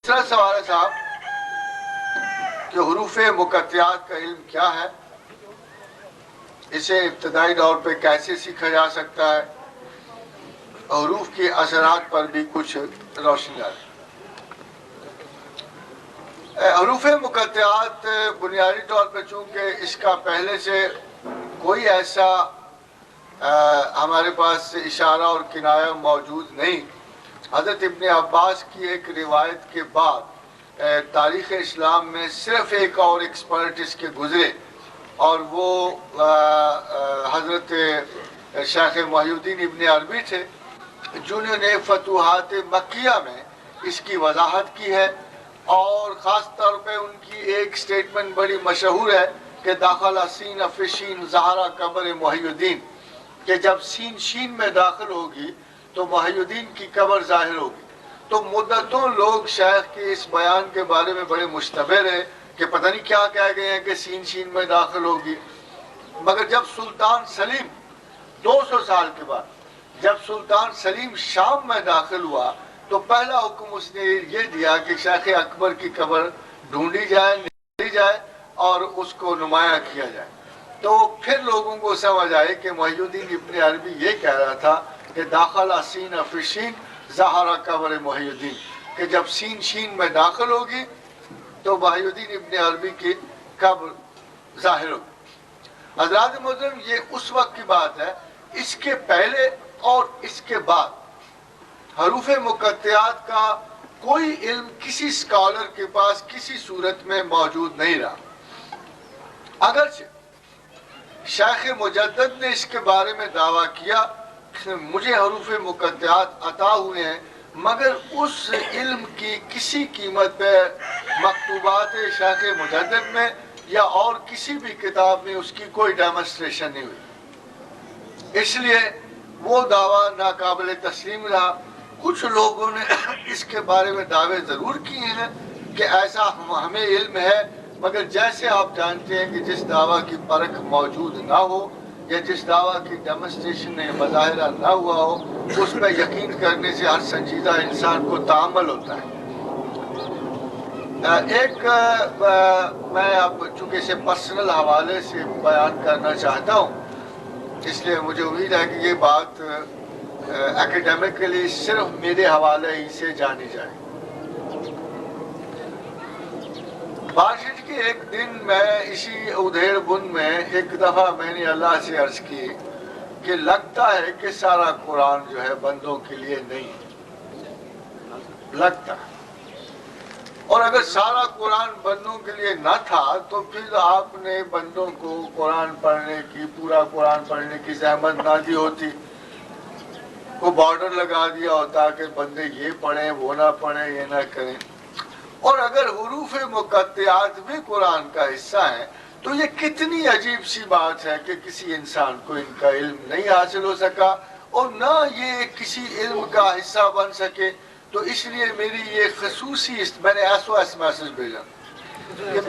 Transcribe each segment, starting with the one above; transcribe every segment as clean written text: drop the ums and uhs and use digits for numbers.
तीसरा सवाल है साहब कि हुरूफ मुकत्तियात का इल्म क्या है, इसे इब्तदाई दौर पे कैसे सीखा जा सकता है, हुरूफ के असरात पर भी कुछ रोशनी डालें। हुरूफ मुकत्तियात बुनियादी तौर पर चूँकि इसका पहले से कोई ऐसा हमारे पास इशारा और किनाया मौजूद नहीं। हज़रत इब्न अब्बास की एक रिवायत के बाद तारीख़ इस्लाम में सिर्फ एक और एक्सपर्ट इसके गुज़रे और वो हज़रत शेख मोहिउद्दीन इब्न अरबी थे, जिन्होंने फतूहात मक्किया में इसकी वजाहत की है। और ख़ास तौर पे उनकी एक स्टेटमेंट बड़ी मशहूर है कि दाखिला सीन फ़िशीन ज़हरा कब्र मोहिउद्दीन, कि जब सीन शीन में दाखिल होगी तो मोहिउद्दीन की कब्र ज़ाहिर होगी। तो मुद्दतों लोग शेख के इस बयान के बारे में बड़े मुश्तबिर है कि पता नहीं क्या कह गए हैं कि सीन शीन में दाखिल होगी। मगर जब सुल्तान सलीम 200 साल के बाद जब सुल्तान सलीम शाम में दाखिल हुआ तो पहला हुक्म उसने ये दिया कि शेख अकबर की कब्र ढूंढी जाए, निकाली जाए और उसको नुमाया किया जाए। तो फिर लोगों को समझ आए कि मोहिउद्दीन इब्न अरबी ये कह रहा था कि दाखिला सीन फ़िशीन ज़हरा कब्र मोहिउद्दीन, कि जब सीन शीन में दाखिल होगी तो मोहिउद्दीन इब्न अरबी की कब्र ज़ाहिर होगी। हज़रात मोहतरम, ये उस वक्त की बात है। इसके पहले और इसके बाद हरूफ मुकत्तियात का कोई इल्म किसी स्कॉलर के पास किसी सूरत में मौजूद नहीं रहा। अगरचे शेख मुजद्दद ने इसके बारे में दावा किया कि मुझे हरूफ मुकत्तियात अता हुए हैं, मगर उस इल्म की किसी कीमत पे मकतूबात शेख मुजद्दद में या और किसी भी किताब में उसकी कोई डेमोन्स्ट्रेशन नहीं हुई, इसलिए वो दावा नाकाबिल तस्लीम रहा। कुछ लोगों ने इसके बारे में दावे ज़रूर किए हैं कि ऐसा हमें इल्म है, मगर जैसे आप जानते हैं कि जिस दावा की परख मौजूद ना हो या जिस दावा की डेमोन्स्ट्रेशन मुज़ाहिरा ना हुआ हो, उस पर यकीन करने से हर संजीदा इंसान को ताअम्मुल होता है। मैं अब चूँकि इसे पर्सनल हवाले से बयान करना चाहता हूँ, इसलिए मुझे उम्मीद है कि ये बात एकेडमिकली सिर्फ मेरे हवाले ही से जानी जाए। बारिश के एक दिन मैं इसी उधेड़ बुन में एक दफ़ा मैंने अल्लाह से अर्ज़ की कि लगता है कि सारा कुरान जो है बंदों के लिए नहीं लगता, और अगर सारा कुरान बंदों के लिए न था तो फिर आपने बंदों को कुरान पढ़ने की, पूरा कुरान पढ़ने की ज़हमत ना दी होती, को बॉर्डर लगा दिया होता कि बंदे ये पढ़ें वो ना पढ़ें, ये ना करें। और अगर हुरूफ मुकत्तियात भी कुरान का हिस्सा है तो ये कितनी अजीब सी बात है कि किसी इंसान को इनका इल्म नहीं हासिल हो सका और ना ये किसी इल्म का हिस्सा बन सके। तो इसलिए मेरी ये खसूसी, मैंने SOS मैसेज भेजा कि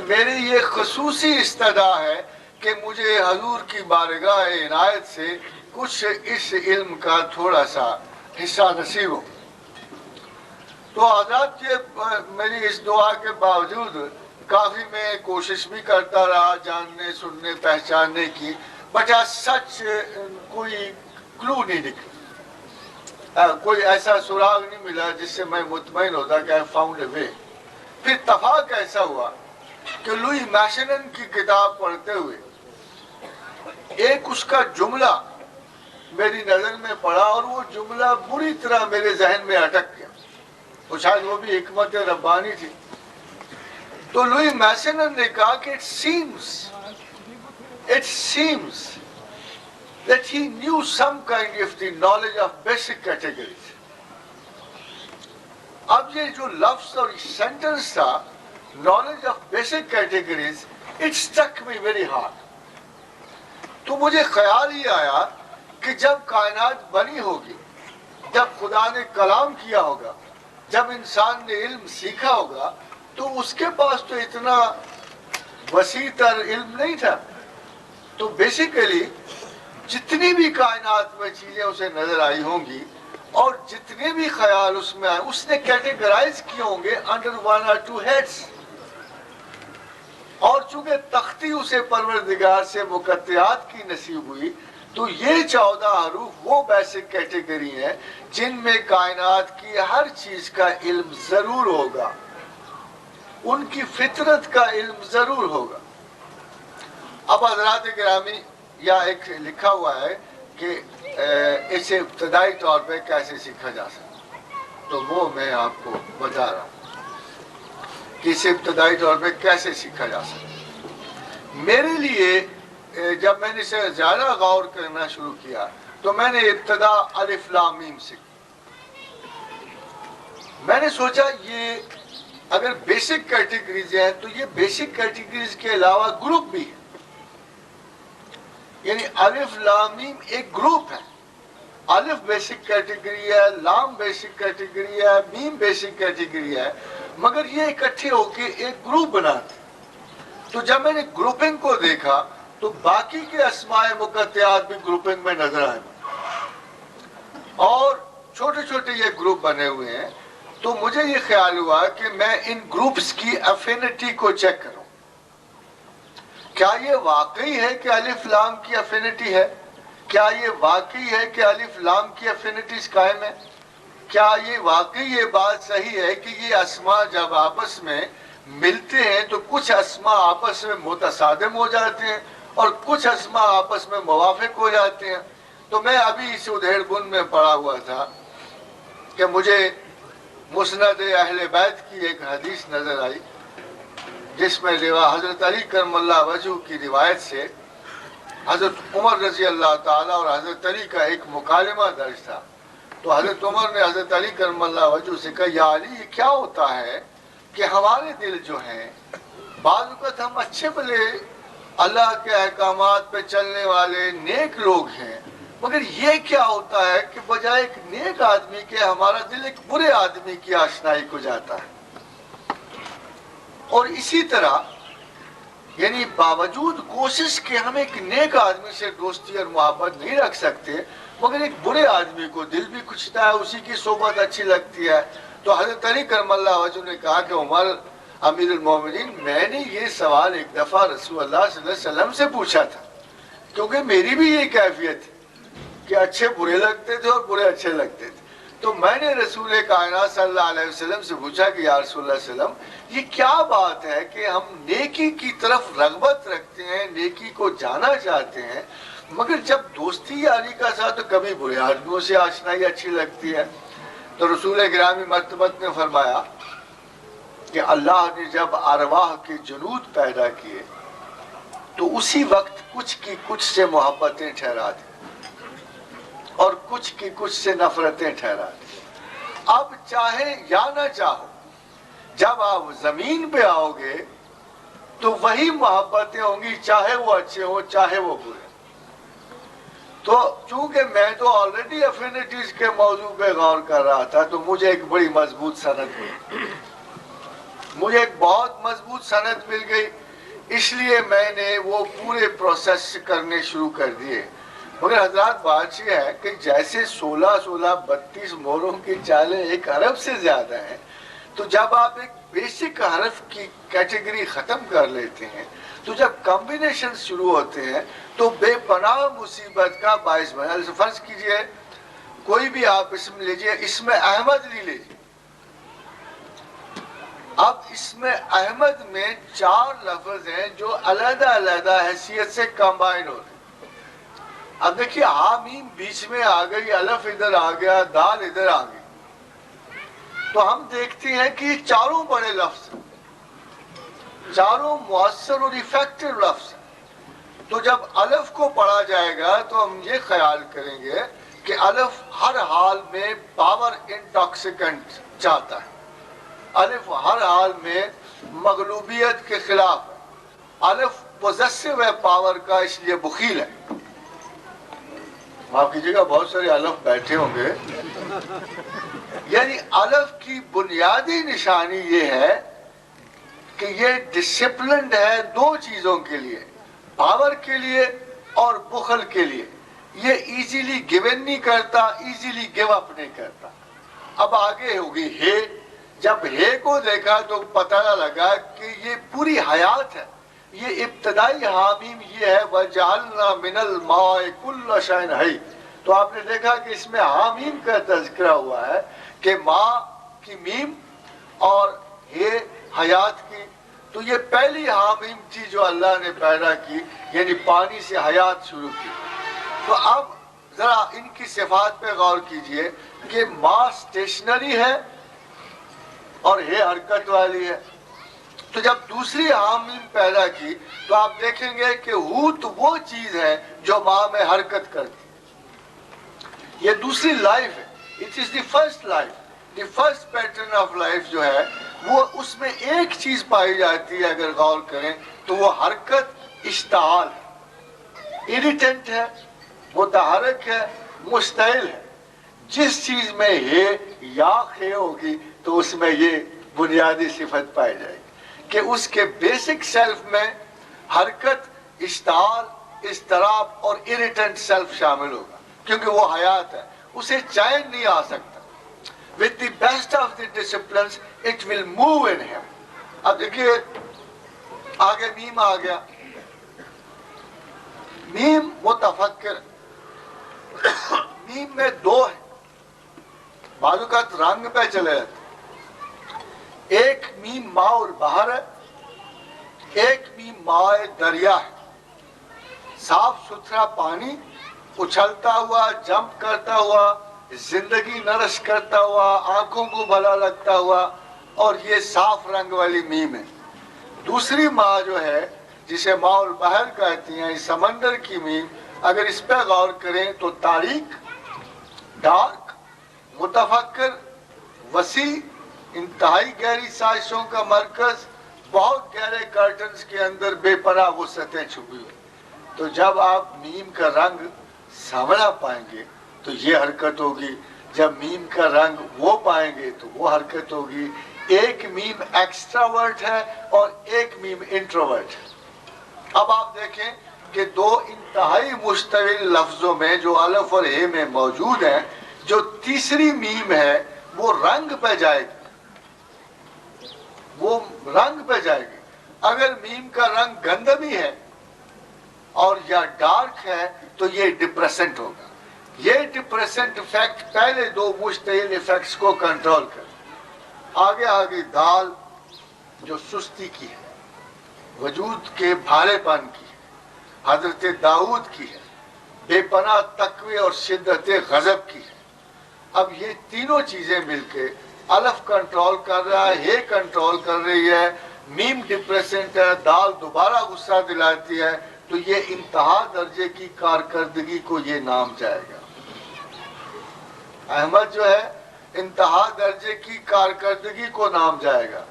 मेरी ये खसूसी इस्तदा है कि मुझे हजूर की बारगाह इनायत से कुछ इस इल्म का थोड़ा सा हिस्सा नसीब हो। तो हज़रत ये मेरी इस दुआ के बावजूद काफ़ी मैं कोशिश भी करता रहा जानने, सुनने, पहचानने की, बट सच कोई क्लू नहीं निकला, कोई ऐसा सुराग नहीं मिला जिससे मैं मुतमईन होता कि आई फाउंड ए वे। फिर इत्तफाक ऐसा हुआ कि लुई मैशनन की किताब पढ़ते हुए एक उसका जुमला मेरी नज़र में पड़ा और वो जुमला बुरी तरह मेरे जहन में अटक गया, तो शायद वो भी हिकमत रब्बानी थी। तो लुई मैशनन ने कहा कि it seems that he knew some kind of the knowledge of basic categories. अब ये जो लफ्ज़ और सेंटेंस था knowledge of basic categories, it struck me very hard. तो मुझे ख्याल ये आया कि जब कायनात बनी होगी, जब खुदा ने कलाम किया होगा, जब इंसान ने इल्म सीखा होगा, तो उसके पास तो इतना वसी तर इल्म नहीं था। तो बेसिकली जितनी भी कायनात में चीज़ें उसे नज़र आई होंगी اور جتنے بھی خیال اس میں آئے اس نے کیٹیگرائز کیے ہوں گے انڈر 1 or 2 heads. اور چونکہ تختی اسے پروردگار سے مقطعات کی نصیب ہوئی تو یہ 14 حروف وہ بیسک کیٹیگری ہیں جن میں کائنات کی ہر چیز کا علم ضرور ہوگا، ان کی فطرت کا علم ضرور ہوگا. اب حضرات گرامی یہاں ایک لکھا ہوا ہے کہ اسے ابتدائی طور پہ کیسے سیکھا جا سکتا، تو وہ میں آپ کو بتا رہا ہوں کہ اسے ابتدائی طور پہ کیسے سیکھا جا سکتا. میرے لیے جب میں نے اسے زیادہ غور کرنا شروع کیا تو میں نے ابتدا الف لام میم سے، میں نے سوچا یہ اگر بیسک کیٹیگریز ہیں تو یہ بیسک کیٹیگریز کے علاوہ گروپ بھی ہے، یعنی الف لام میم ایک گروپ ہے. الف بیسک کیٹیگری ہے، لام بیسک کیٹیگری ہے، میم بیسک کیٹیگری ہے، مگر یہ اکٹھے ہو کے ایک گروپ بناتے. تو جب میں نے گروپنگ کو دیکھا تو باقی کے اسماء مقطعات بھی گروپنگ میں نظر آئے اور چھوٹے چھوٹے یہ گروپ بنے ہوئے ہیں. تو مجھے یہ خیال ہوا کہ میں ان گروپس کی افینٹی کو چیک کروں. کیا یہ واقعی ہے کہ الف لام کی افینٹی ہے؟ کیا یہ واقعی ہے کہ الف لام کی افینٹیز قائم ہے؟ کیا یہ واقعی یہ بات صحیح ہے کہ یہ اسماء جب آپس میں ملتے ہیں تو کچھ اسماء آپس میں متصادم ہو جاتے ہیں اور کچھ اسماء آپس میں موافق ہو جاتے ہیں؟ تو میں ابھی اس ادھیڑ بن میں پڑا ہوا تھا کہ مجھے مسند اہل بیت کی ایک حدیث نظر آئی جس میں حضرت علی کرم اللہ وجہ کی روایت سے حضرت عمر رضی اللہ تعالیٰ اور حضرت علی کا ایک مکالمہ درج تھا. تو حضرت عمر نے حضرت علی کرم اللہ وجہ سے کہا یا علی یہ کیا ہوتا ہے کہ ہمارے دل جو ہیں بعض اوقات ہم اچھے بھلے اللہ کے احکامات پہ چلنے والے نیک لوگ ہیں، مگر یہ کیا ہوتا ہے کہ بجائے ایک نیک آدمی کے ہمارا دل ایک برے آدمی کی آشنائی کو جاتا ہے. اور اسی طرح یعنی باوجود کوشش کہ ہم ایک نیک آدمی سے دوستی اور محبت نہیں رکھ سکتے مگر ایک برے آدمی کو دل بھی کھچتا ہے، اسی کی صحبت اچھی لگتی ہے. تو حضرت علی کرم اللہ وجہ نے کہا کہ عمر امیر المومنین میں نے یہ سوال ایک دفعہ رسول اللہ صلی اللہ علیہ وسلم سے پوچھا تھا کیونکہ میری بھی یہ کیفیت ہے کہ اچھے برے لگتے تھے اور برے اچھے لگتے تھے. تو میں نے رسول کائنات صلی اللہ علیہ وسلم سے پوچھا کہ یا رسول اللہ صلی اللہ علیہ وسلم یہ کیا بات ہے کہ ہم نیکی کی طرف رغبت رکھتے ہیں، نیکی کو جانا چاہتے ہیں، مگر جب دوستی یاری کا ساتھ تو کبھی برے آدمیوں سے آشنائی اچھی لگتی ہے. تو رسول گرامی مرتبت نے فرمایا کہ اللہ نے جب ارواح کے جنود پیدا کیے تو اسی وقت کچھ کی کچھ سے محبتیں ٹھہرا دی اور کچھ کی کچھ سے نفرتیں ٹھہرا دی. اب چاہے یا نہ چاہو جب آپ زمین پہ آؤ گے تو وہی محبتیں ہوں گی، چاہے وہ اچھے ہوں چاہے وہ برے. تو چونکہ میں تو آلریڈی افینٹیز کے موضوع پہ غور کر رہا تھا تو مجھے ایک بڑی مضبوط سند ملی، مجھے ایک بہت مضبوط سند مل گئی. اس لیے میں نے وہ پورے پروسیس کرنے شروع کر دیے. مگر حضرات بات یہ ہے کہ جیسے 32 موروں کی چالیں 1 ارب سے زیادہ ہیں، تو جب آپ ایک بیسک حرف کی کیٹیگری ختم کر لیتے ہیں تو جب کمبینیشن شروع ہوتے ہیں تو بے پناہ مصیبت کا باعث بنا. فرض کیجئے کوئی بھی آپ اسم لیجئے، اسم احمد لی لیجئے. اب اسم احمد میں 4 لفظ ہیں جو علیحدہ علیحدہ حیثیت سے کمبائن ہوتے ہیں. اب دیکھیے حامیم بیچ میں آ گئی، الف ادھر آ گیا، دال ادھر آ گئی، تو ہم دیکھتے ہیں کہ یہ چاروں بڑے لفظ ہیں، چاروں مؤثر اور ایفیکٹو لفظ ہیں. تو جب الف کو پڑھا جائے گا تو ہم یہ خیال کریں گے کہ الف ہر حال میں پاور انٹاکسیکنٹ چاہتا ہے، الف ہر حال میں مغلوبیت کے خلاف ہے، الف پوزیسو ہے پاور کا، اس لیے بخیل ہے. معاف کیجیے گا بہت سارے الف بیٹھے ہوں گے. یعنی الف کی بنیادی نشانی یہ ہے کہ یہ ڈسپلنڈ ہے 2 چیزوں کے لیے، پاور کے لیے اور بخل کے لیے. ये इजीली गिवन नहीं करता, इजीली गिव अप नहीं करता। अब आगे होगी हे। जब हे को देखा तो पता लगा कि ये पूरी हयात है, ये इब्तदाई हामीम ये है, वजअलना मिनल माए कुल्ल शैइन हई। तो आपने देखा कि इसमें हामीम का तज़किरा हुआ है कि माँ की मीम और हे हयात की। तो ये पहली हामीम थी जो अल्लाह ने पैदा की, यानी पानी से हयात शुरू की। तो अब जरा इनकी सिफात पे गौर कीजिए कि माँ स्टेशनरी है और हे हरकत वाली है। तो जब दूसरी हामीम पैदा की तो आप देखेंगे कि हूत वो चीज है जो माँ में हरकत करती है। ये दूसरी लाइफ है, it is the first life, the first pattern of life जो है वो, उसमें एक चीज पाई जाती है अगर गौर करें तो वो हरकत, इश्ताल है, इरिटेंट है, मुतहरक है, मुस्तैल है। जिस चीज में हे या खे होगी तो उसमें ये बुनियादी सिफत पाई जाएगी कि उसके बेसिक सेल्फ में हरकत, इश्ताल, इस्तराब और इरिटेंट सेल्फ शामिल होगा, क्योंकि वो हयात है, उसे चैन नहीं आ सकता। With the best of the disciplines, it will move in him. अब देखिए आगे मीम आ गया। मीम मुतफक्किर, मीम में दो है, बाजू का रंग पे चले जाते। एक मीम माउल बहर है, एक मीम माए दरिया है। साफ सुथरा पानी उछलता हुआ, जंप करता हुआ, जिंदगी नरश करता हुआ, आंखों को भला लगता हुआ, और ये साफ रंग वाली मीम है। दूसरी माँ जो है जिसे माउल बहर कहती हैं, इस समंदर की मीम, अगर इस पर गौर करें तो तारीक, डार्क, मुतफक्कर, वसी, इंतहाई गहरी साजिशों का मरकज, बहुत गहरे कर्टन्स के अंदर बेपनाह वुसअतें छुपी हुई। तो जब आप मीम का रंग समझ पाएंगे तो ये हरकत होगी, जब मीम का रंग वो पाएंगे तो वो हरकत होगी। एक मीम एक्स्ट्रावर्ट है और एक मीम इंट्रोवर्ट है। अब आप देखें कि दो इंतहाई मुश्तविल लफ्जों में जो अलफ और हे में मौजूद है, जो तीसरी मीम है वो रंग पे जाएगी, वो रंग पे जाएगी। अगर मीम का रंग गंदमी है और या डार्क है तो ये डिप्रेसेंट होगा। ये डिप्रेसेंट इफेक्ट पहले दो मुश्तहिल इफेक्ट्स को कंट्रोल कर। आगे आगे दाल जो सुस्ती की है, वजूद के भारेपन की है, हजरत दाऊद की है, बेपनाह तकवे और शिद्दत गजब की है। अब ये तीनों चीजें मिलके अलफ कंट्रोल कर रहा है, हे कंट्रोल कर रही है, मीम डिप्रेसेंट है, दाल दोबारा गुस्सा दिलाती है, तो ये इंतहा दर्जे की कारकर्दगी को ये नाम जाएगा। अहमद जो है इंतहा दर्जे की कारकर्दगी को नाम जाएगा,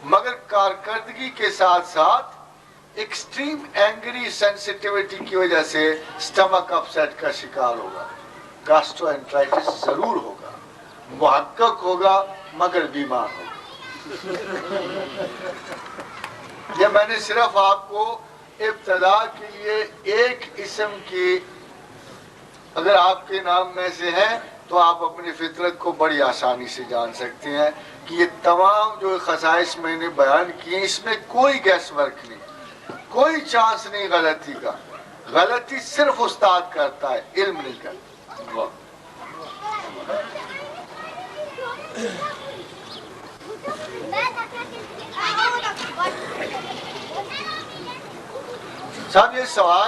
मगर कारकर्दगी के साथ साथ एक्सट्रीम एंग्री सेंसिटिविटी की वजह से स्टमक अपसेट का शिकार होगा, गैस्ट्रोएंटराइटिस जरूर होगा, मुहक्कक होगा मगर बीमार होगा। ये मैंने सिर्फ आपको इब्तदा के लिए एक इस्म की, अगर आपके नाम में से है तो आप अपनी फितरत को बड़ी आसानी से जान सकते हैं कि ये तमाम जो खसाइस मैंने बयान किए इसमें कोई गैस वर्क नहीं, कोई चांस नहीं गलती का। गलती सिर्फ उस्ताद करता है, इल्म नहीं करता। साहब ये सवाल